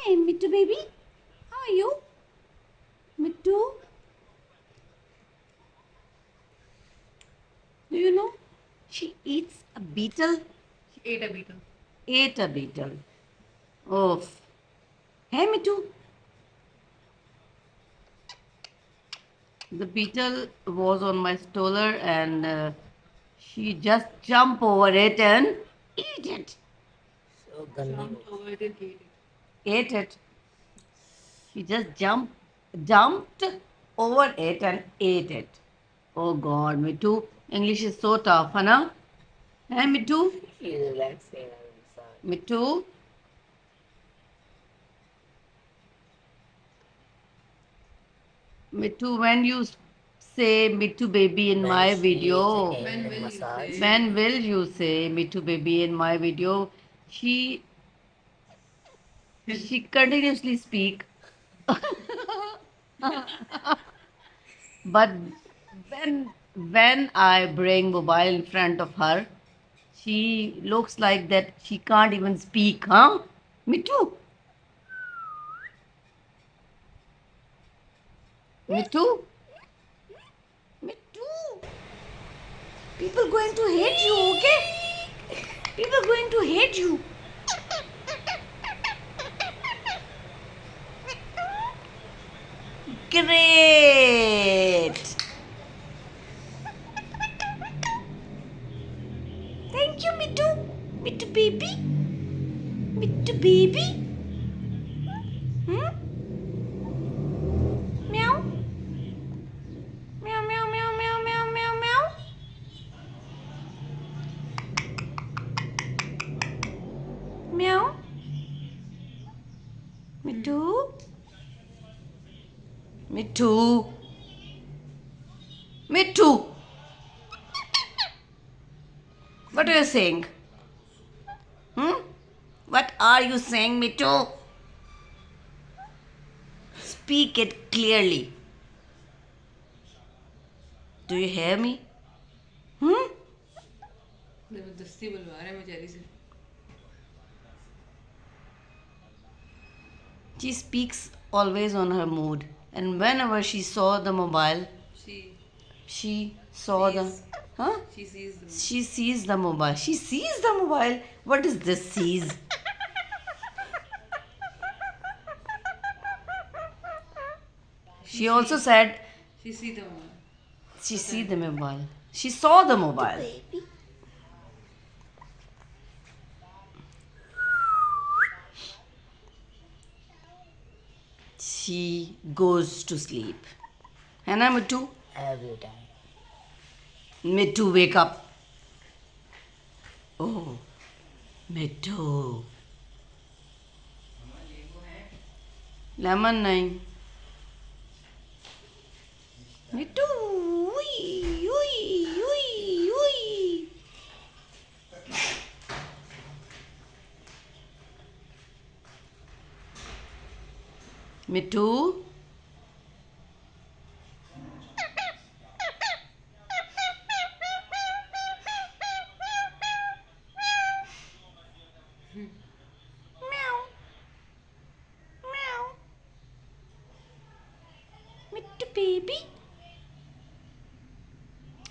Hey, Mithu baby, how are you? Mithu, do you know she eats a beetle? She ate a beetle. Ate a beetle. Oh, hey Mithu, the beetle was on my stroller and she just jumped over it and eat it. So gandhi Jumped over it and ate it. Ate it. She just jumped over it and ate it. Oh God, Mithu, English is so tough, huh? Hey Mithu, She's relaxing and massage. Mithu, Mithu, when you say Mithu baby in When my she video, is When in will you massage, say? when will you say Mithu baby in my video? She continuously speak, but when I bring mobile in front of her, she looks like that she can't even speak, huh? Mithu, Mithu, Mithu. People going to hate you, okay? People going to hate you. Great. Thank you, Mithu. Mithu baby. Mithu baby. Hmm? Meow. Meow, meow, meow, meow, meow, meow, meow. Meow. Mithu. Mithu. Mithu. What are you saying? Hmm? What are you saying, Mithu? Speak it clearly. Do you hear me? Hmm? जबरदस्ती बुलवा रहे हैं बेचारी से. She speaks always on her mood, and whenever she saw the mobile, She she saw the. sees. Huh? She sees them. She sees the mobile. She sees the mobile. What is this sees? She also said She see them all. she see the mobile. She saw the mobile. She goes to sleep. Hannah, Mithu? every time. Mithu, wake up. Oh, Mithu. Lemon nahi. Mithu. Ui, ui, ui, ui. Mithu. Meow. Meow. Mithu baby.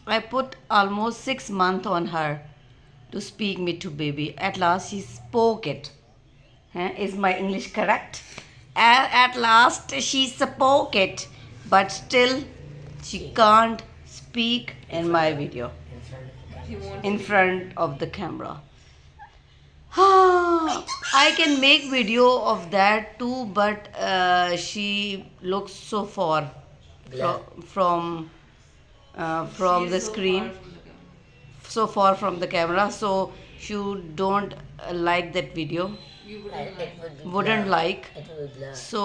I put almost 6 months on her to speak Mithu baby. At last she spoke it. Is my English correct? At last she spoke it, but still she can't speak in my video In front of the She camera. wants. in front of the camera. I can make video of that too, but she looks so far Glad. from She is the so screen, far from the camera. so far from the camera. So you don't like that video, You And wouldn't it like. would be wouldn't blur. like. It would be blur. So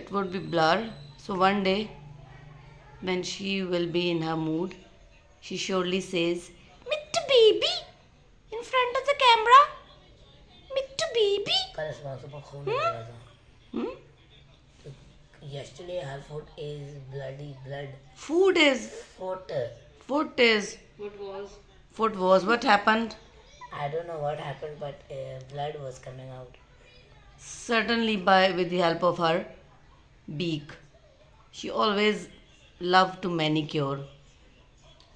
it would be blur. So one day when she will be in her mood, she surely says, Mittu baby, in front of the camera. Mittu baby. कल इसमें सुबह खून निकला था. Hmm? Yesterday her foot is bloody blood. Food is, Foot. foot is, What was? foot was, what happened? I don't know what happened, but blood was coming out. Certainly by with the help of her beak. She always loved to manicure.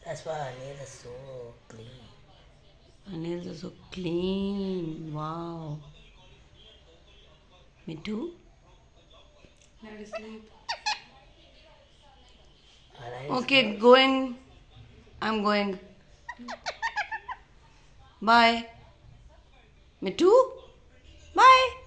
That's why her nail is so clean. Her nails are so clean. Wow. Me too. Let it sleep. Her eyes Okay, closed. going. I'm going. Bye. Me too. Bye.